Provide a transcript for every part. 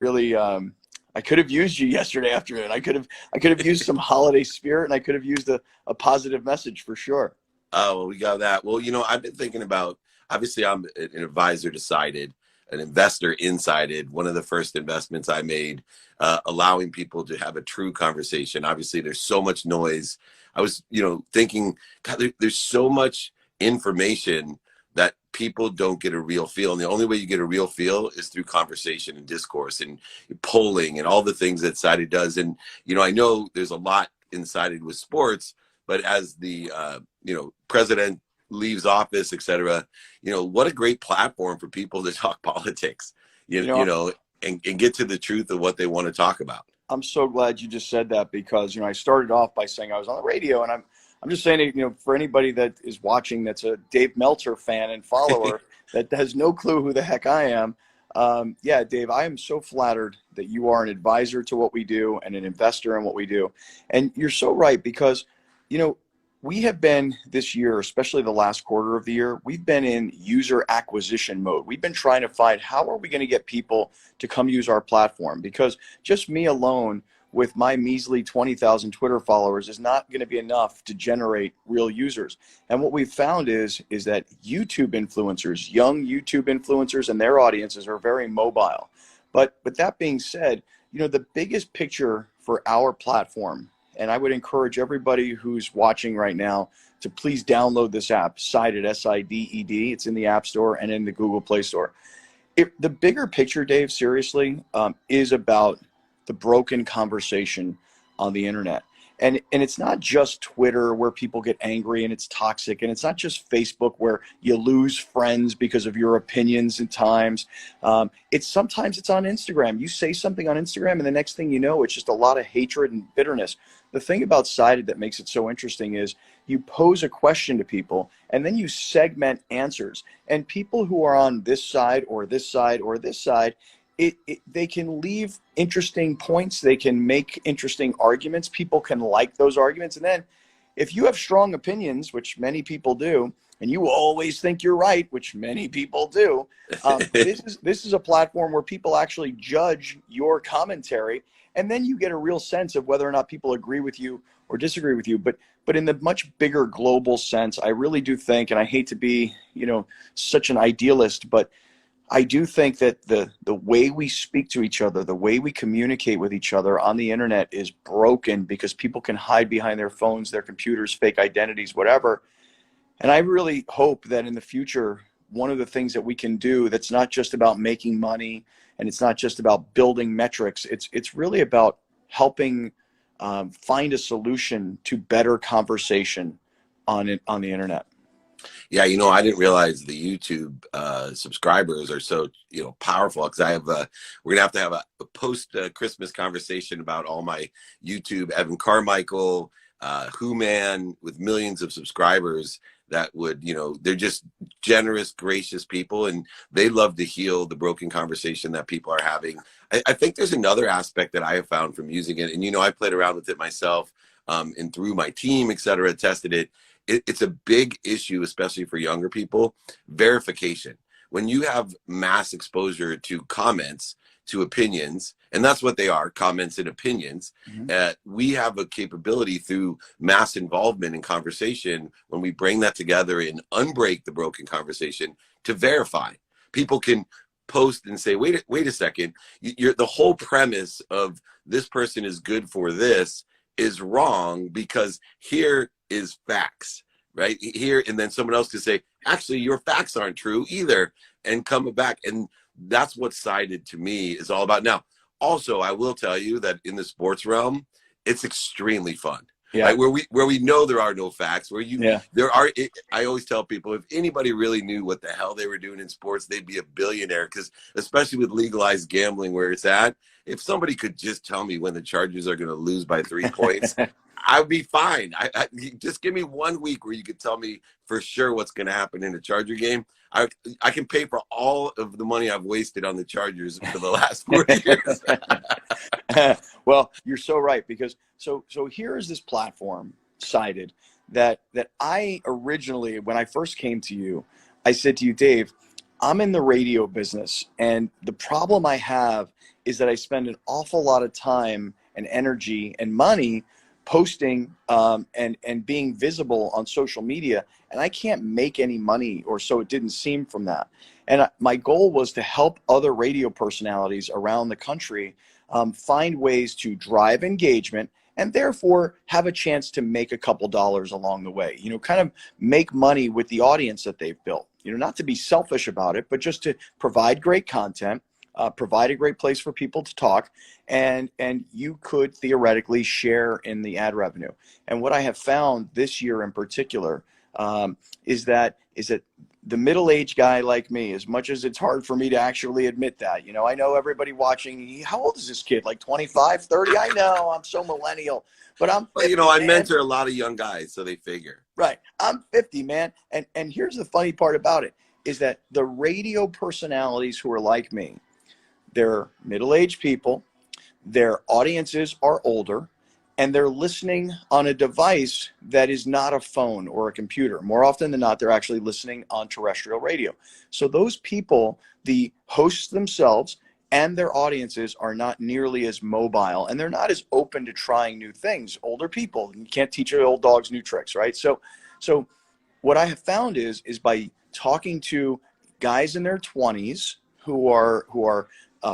really, I could have used you yesterday afternoon. I could have used some holiday spirit, and I could have used a positive message for sure. Oh, well, we got that. Well, I've been thinking about, obviously I'm an advisor decided, an investor insided, one of the first investments I made, allowing people to have a true conversation. Obviously there's so much noise. I was, thinking, God, there's so much information that people don't get a real feel. And the only way you get a real feel is through conversation and discourse and polling and all the things that Sided does. And, I know there's a lot in Sided with sports, but as the, president leaves office, et cetera, what a great platform for people to talk politics, You know, and get to the truth of what they want to talk about. I'm so glad you just said that because, I started off by saying I was on the radio, and I'm just saying, for anybody that is watching that's a Dave Meltzer fan and follower that has no clue who the heck I am. Yeah, Dave, I am so flattered that you are an advisor to what we do and an investor in what we do. And you're so right because, we have been this year, especially the last quarter of the year, we've been in user acquisition mode. We've been trying to find how are we going to get people to come use our platform, because just me alone with my measly 20,000 Twitter followers is not going to be enough to generate real users. And what we've found is that YouTube influencers, young YouTube influencers and their audiences are very mobile. But that being said, the biggest picture for our platform, and I would encourage everybody who's watching right now to please download this app, Sided, SIDED. It's in the App Store and in the Google Play Store. The bigger picture, Dave, seriously, is about the broken conversation on the internet. And it's not just Twitter where people get angry and it's toxic. And it's not just Facebook where you lose friends because of your opinions at times. Sometimes it's on Instagram. You say something on Instagram and the next thing you know, it's just a lot of hatred and bitterness. The thing about Sided that makes it so interesting is you pose a question to people and then you segment answers. And people who are on this side or this side or this side, they can leave interesting points. They can make interesting arguments. People can like those arguments. And then if you have strong opinions, which many people do, and you always think you're right, which many people do, this is a platform where people actually judge your commentary. And then you get a real sense of whether or not people agree with you or disagree with you. But in the much bigger global sense, I really do think, and I hate to be, such an idealist, but I do think that the way we speak to each other, the way we communicate with each other on the internet is broken because people can hide behind their phones, their computers, fake identities, whatever. And I really hope that in the future, one of the things that we can do that's not just about making money and it's not just about building metrics, it's really about helping find a solution to better conversation on the internet. Yeah, I didn't realize the YouTube subscribers are so powerful, because we're gonna have a post Christmas conversation about all my YouTube Evan Carmichael, Who Man with millions of subscribers that would they're just generous, gracious people, and they love to heal the broken conversation that people are having. I think there's another aspect that I have found from using it, and I played around with it myself, and through my team, et cetera, tested it. It's a big issue, especially for younger people, verification. When you have mass exposure to comments, to opinions, and that's what they are, comments and opinions, we have a capability through mass involvement in conversation, when we bring that together and unbreak the broken conversation, to verify. People can post and say, wait a second, the whole premise of this person is good for this is wrong, because here is facts right here. And then someone else could say, actually, your facts aren't true either, and come back. And that's what Sided to me is all about. Now, also, I will tell you that in the sports realm, it's extremely fun. Yeah. Right? Where we know there are no facts, I always tell people, if anybody really knew what the hell they were doing in sports, they'd be a billionaire, because especially with legalized gambling where it's at, if somebody could just tell me when the Chargers are going to lose by 3 points, I'd be fine. I just give me 1 week where you could tell me for sure what's going to happen in a Charger game. I can pay for all of the money I've wasted on the Chargers for the last 4 years. Well, you're so right, because so here is this platform, Sided, that I originally, when I first came to you, I said to you, Dave, I'm in the radio business, and the problem I have is that I spend an awful lot of time and energy and money posting and being visible on social media, and I can't make any money, or so it didn't seem from that. And my goal was to help other radio personalities around the country find ways to drive engagement and therefore have a chance to make a couple dollars along the way, kind of make money with the audience that they've built, not to be selfish about it, but just to provide great content, provide a great place for people to talk, and you could theoretically share in the ad revenue. And what I have found this year in particular is that the middle-aged guy like me, as much as it's hard for me to actually admit that, I know everybody watching, how old is this kid? Like 25, 30? I know, I'm so millennial, but I'm 50, well, I man. mentor a lot of young guys, so they figure. Right. I'm 50, man. And here's the funny part about it is that the radio personalities who are like me, they're middle-aged people, their audiences are older, and they're listening on a device that is not a phone or a computer. More often than not, they're actually listening on terrestrial radio. So those people, the hosts themselves and their audiences, are not nearly as mobile, and they're not as open to trying new things. Older people, you can't teach your old dogs new tricks, right? So what I have found is by talking to guys in their 20s who are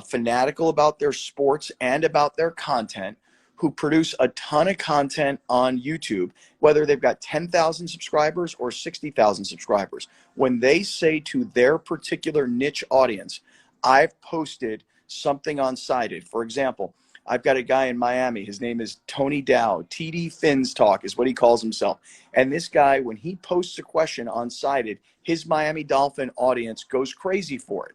fanatical about their sports and about their content, who produce a ton of content on YouTube, whether they've got 10,000 subscribers or 60,000 subscribers. When they say to their particular niche audience, I've posted something on Sided. For example, I've got a guy in Miami. His name is Tony Dow. TD Fins Talk is what he calls himself. And this guy, when he posts a question on Sided, his Miami Dolphin audience goes crazy for it.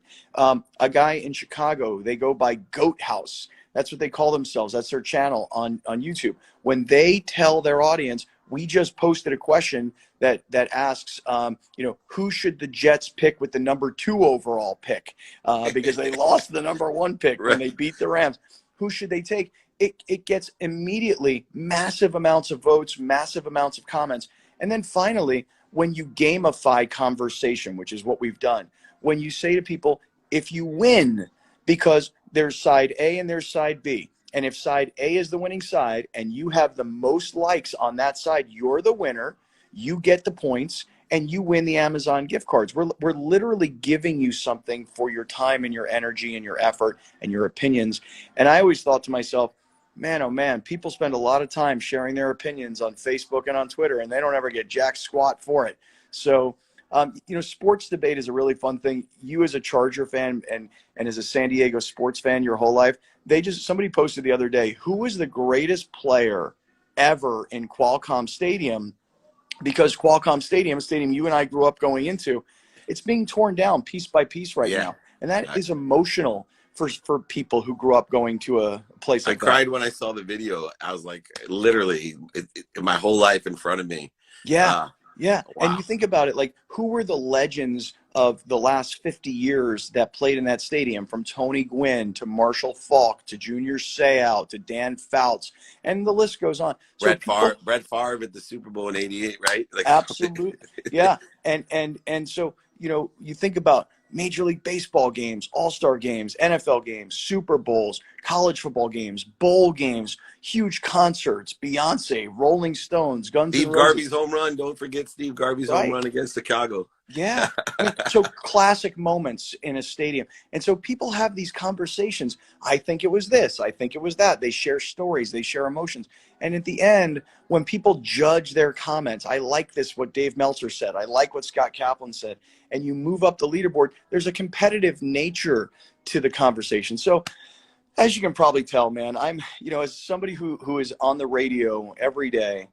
A guy in Chicago, they go by Goat House. That's what they call themselves. That's their channel on YouTube. When they tell their audience, we just posted a question that asks, who should the Jets pick with the number 2 overall pick? Because they lost the number 1 pick when they beat the Rams. Who should they take? It gets immediately massive amounts of votes, massive amounts of comments. And then finally, when you gamify conversation, which is what we've done, when you say to people, if you win, because there's side A and there's side B, and if side A is the winning side and you have the most likes on that side, you're the winner, you get the points, and you win the Amazon gift cards. We're literally giving you something for your time and your energy and your effort and your opinions. And I always thought to myself, man, oh man, people spend a lot of time sharing their opinions on Facebook and on Twitter, and they don't ever get jack squat for it. So, sports debate is a really fun thing. You as a Charger fan and as a San Diego sports fan your whole life, somebody posted the other day, who was the greatest player ever in Qualcomm Stadium? Because Qualcomm Stadium, a stadium you and I grew up going into, it's being torn down piece by piece right now. And that is emotional for people who grew up going to a place like that. I cried when I saw the video. I was like, literally, my whole life in front of me. Yeah. Wow. And you think about it, like, who were the legends of the last 50 years that played in that stadium, from Tony Gwynn to Marshall Faulk to Junior Seau to Dan Fouts, and the list goes on. So Brett Favre at the Super Bowl in '88, right? Like, absolutely. Yeah. And so, you think about Major League Baseball games, All-Star games, NFL games, Super Bowls, college football games, bowl games, huge concerts, Beyonce, Rolling Stones, Guns N' Roses. Steve Garvey's home run. Don't forget Steve Garvey's home run against Chicago. Yeah. So classic moments in a stadium. And so people have these conversations. I think it was this. I think it was that. They share stories. They share emotions. And at the end, when people judge their comments, I like this, what Dave Meltzer said. I like what Scott Kaplan said. And you move up the leaderboard, there's a competitive nature to the conversation. So as you can probably tell, man, I'm, as somebody who is on the radio every day,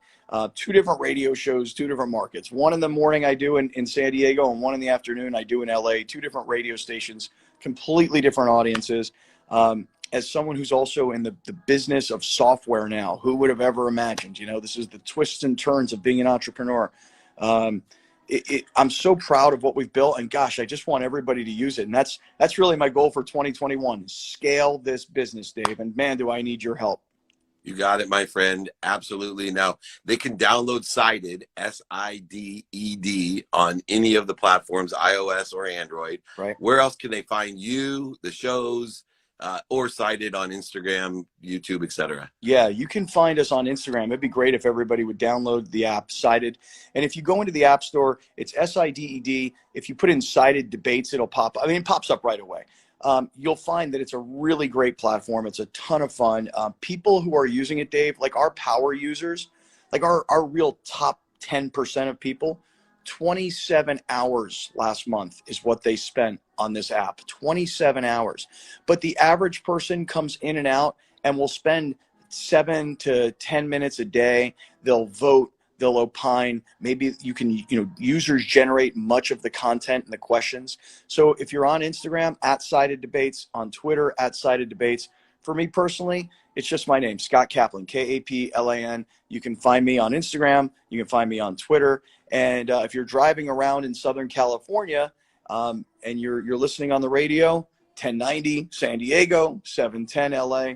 2 different radio shows, 2 different markets. One in the morning I do in San Diego, and one in the afternoon I do in LA. 2 different radio stations, completely different audiences. As someone who's also in the business of software now, who would have ever imagined? This is the twists and turns of being an entrepreneur. I'm so proud of what we've built, and gosh, I just want everybody to use it. And that's really my goal for 2021. Scale this business, Dave. And man, do I need your help. You got it, my friend. Absolutely. Now, they can download Sided, SIDED, on any of the platforms, iOS or Android. Right. Where else can they find you, the shows, or Cited on Instagram, YouTube, etc. Yeah, you can find us on Instagram. It'd be great if everybody would download the app Cited. And if you go into the App Store, it's SIDED. If you put in Cited Debates, it'll pop up. I mean, it pops up right away. You'll find that it's a really great platform. It's a ton of fun. People who are using it, Dave, like our power users, like our real top 10% of people, 27 hours last month is what they spent on this app. 27 hours. But the average person comes in and out and will spend 7 to 10 minutes a day. They'll vote, they'll opine. Maybe you can, users generate much of the content and the questions. So if you're on Instagram, @Cited Debates, on Twitter, @Cited Debates. For me personally, it's just my name, Scott Kaplan, Kaplan. You can find me on Instagram. You can find me on Twitter. And if you're driving around in Southern California and you're listening on the radio, 1090 San Diego, 710 LA.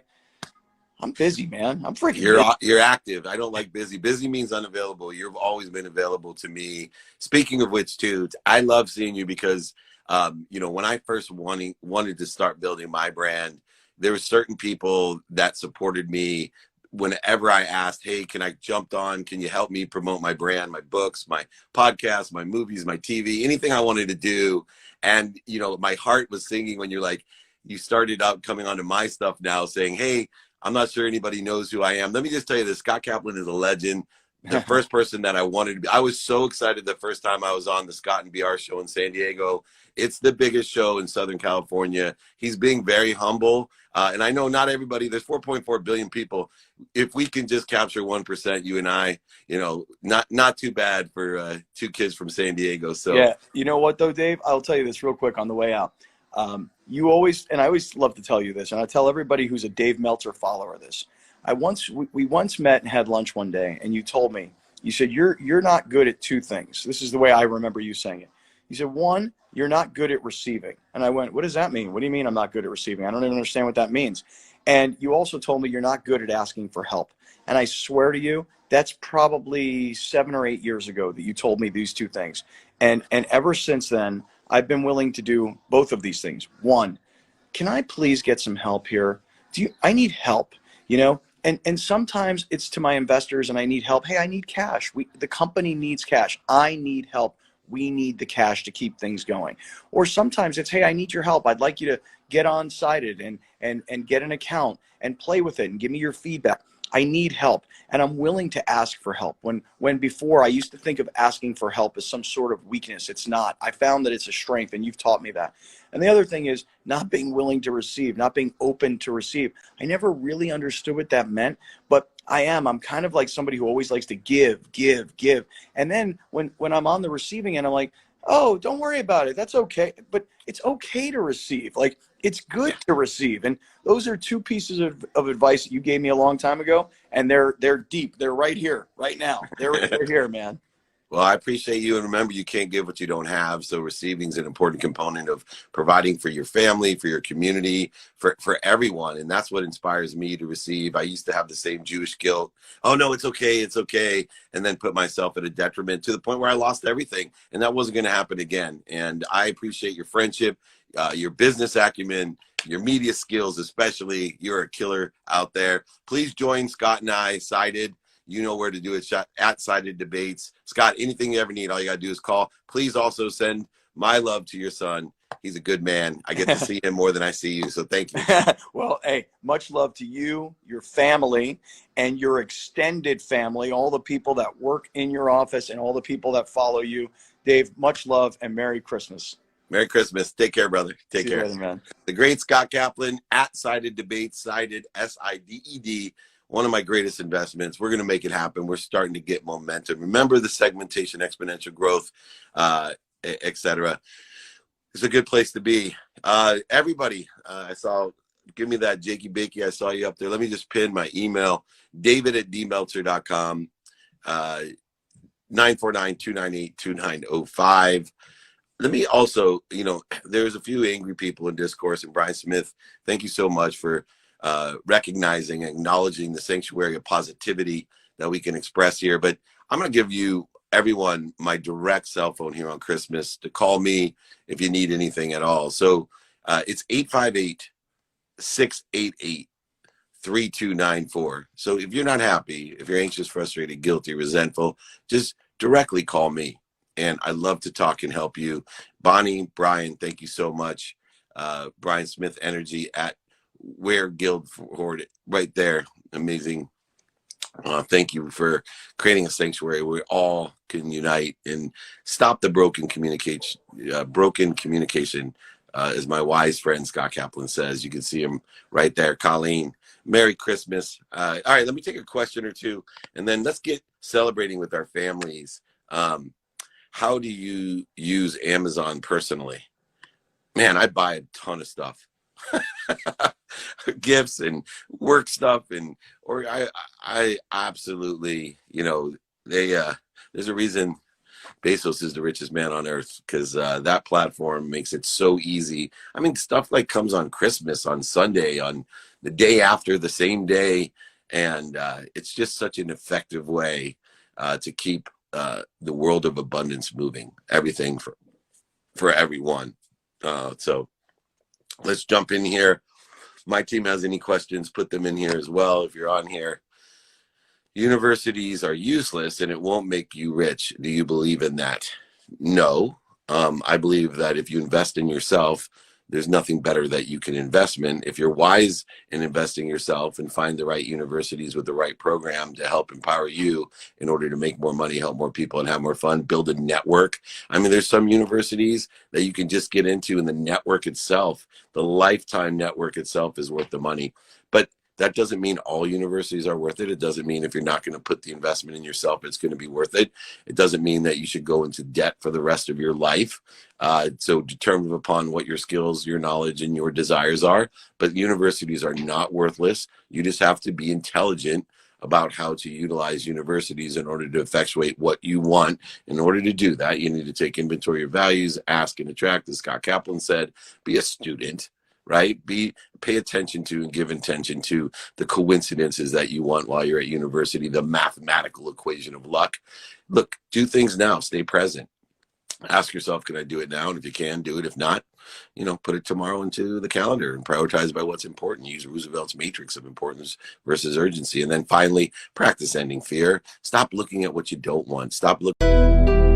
I'm busy, man. I'm freaking busy. You're active. I don't like busy. Busy means unavailable. You've always been available to me. Speaking of which, too, I love seeing you because, when I first wanted to start building my brand, there were certain people that supported me whenever I asked, hey, can I jump on? Can you help me promote my brand, my books, my podcasts, my movies, my TV, anything I wanted to do? And, my heart was singing when you started out coming onto my stuff now saying, hey, I'm not sure anybody knows who I am. Let me just tell you this. Scott Kaplan is a legend. The first person that I wanted to be. I was so excited the first time I was on the Scott and BR show in San Diego. It's the biggest show in Southern California. He's being very humble. And I know not everybody, there's 4.4 billion people. If we can just capture 1%, you and I, not too bad for two kids from San Diego. So yeah, you know what though, Dave? I'll tell you this real quick on the way out. I always love to tell you this, and I tell everybody who's a Dave Meltzer follower this. We once met and had lunch one day, and you told me, you said, you're not good at two things. This is the way I remember you saying it. You said, one, you're not good at receiving. And I went, what does that mean? What do you mean I'm not good at receiving? I don't even understand what that means. And you also told me you're not good at asking for help. And I swear to you, that's probably 7 or 8 years ago that you told me these two things. And ever since then, I've been willing to do both of these things. One, can I please get some help here? I need help, And sometimes it's to my investors and I need help. Hey, I need cash. The company needs cash. I need help. We need the cash to keep things going. Or sometimes it's, hey, I need your help. I'd like you to get on Cited and get an account and play with it and give me your feedback. I need help, and I'm willing to ask for help. When before I used to think of asking for help as some sort of weakness. It's not. I found that it's a strength, and you've taught me that. And the other thing is not being willing to receive, not being open to receive. I never really understood what that meant, but I'm kind of like somebody who always likes to give. And then when I'm on the receiving end, I'm like, oh, don't worry about it. That's okay. But it's okay to receive. Like, it's good to receive. And those are two pieces of advice that you gave me a long time ago. And they're deep. They're right here, right now. They're here, man. Well, I appreciate you. And remember, you can't give what you don't have. So receiving is an important component of providing for your family, for your community, for everyone. And that's what inspires me to receive. I used to have the same Jewish guilt. Oh, no, it's okay. It's okay. And then put myself at a detriment to the point where I lost everything. And that wasn't going to happen again. And I appreciate your friendship, your business acumen, your media skills, especially. You're a killer out there. Please join Scott and I, Cited. You know where to do it, @Cited Debates. Scott, anything you ever need, all you got to do is call. Please also send my love to your son. He's a good man. I get to see him more than I see you, so thank you. Well, hey, much love to you, your family, and your extended family, all the people that work in your office and all the people that follow you. Dave, much love and Merry Christmas. Merry Christmas. Take care, brother. Take care. Later, man. The great Scott Kaplan, @Cited Debates, Cited, SIDED. One of my greatest investments. We're going to make it happen. We're starting to get momentum. Remember the segmentation, exponential growth, etc. It's a good place to be. Everybody, give me that Jakey Bakey. I saw you up there. Let me just pin my email, david@dmeltzer.com, 949-298-2905. Let me also, there's a few angry people in discourse, and Brian Smith, thank you so much for recognizing, acknowledging the sanctuary of positivity that we can express here. But I'm going to give everyone my direct cell phone here on Christmas to call me if you need anything at all. So it's 688-3294. So if you're not happy, if you're anxious, frustrated, guilty, resentful, just directly call me. And I love to talk and help you. Bonnie, Brian, thank you so much. Brian Smith Energy at Where Guildford, right there. Amazing. Thank you for creating a sanctuary where we all can unite and stop the broken communication. As my wise friend Scott Kaplan says. You can see him right there. Colleen, Merry Christmas. All right, let me take a question or two, and then let's get celebrating with our families. How do you use Amazon personally? Man, I buy a ton of stuff. Gifts and work stuff, and or I absolutely, there's a reason Bezos is the richest man on earth, because that platform makes it so easy. I mean, stuff like comes on Christmas, on Sunday, on the day after, the same day, and it's just such an effective way to keep the world of abundance moving. Everything for everyone. So let's jump in here. My team has any questions, put them in here as well if you're on here. Universities are useless and it won't make you rich. Do you believe in that? No. I believe that if you invest in yourself, there's nothing better that you can invest in. If you're wise in investing yourself and find the right universities with the right program to help empower you in order to make more money, help more people, and have more fun, build a network. I mean, there's some universities that you can just get into, and the network itself, the lifetime network itself, is worth the money. But that doesn't mean all universities are worth it. It doesn't mean if you're not going to put the investment in yourself, it's going to be worth it. It doesn't mean that you should go into debt for the rest of your life. So determined upon what your skills, your knowledge, and your desires are. But universities are not worthless. You just have to be intelligent about how to utilize universities in order to effectuate what you want. In order to do that, you need to take inventory of values, ask and attract, as Scott Kaplan said, be a student. Right? Pay attention to and give attention to the coincidences that you want while you're at university, the mathematical equation of luck. Look, do things now, stay present. Ask yourself, can I do it now? And if you can, do it. If not, put it tomorrow into the calendar and prioritize by what's important. Use Roosevelt's matrix of importance versus urgency. And then finally, practice ending fear. Stop looking at what you don't want. Stop looking.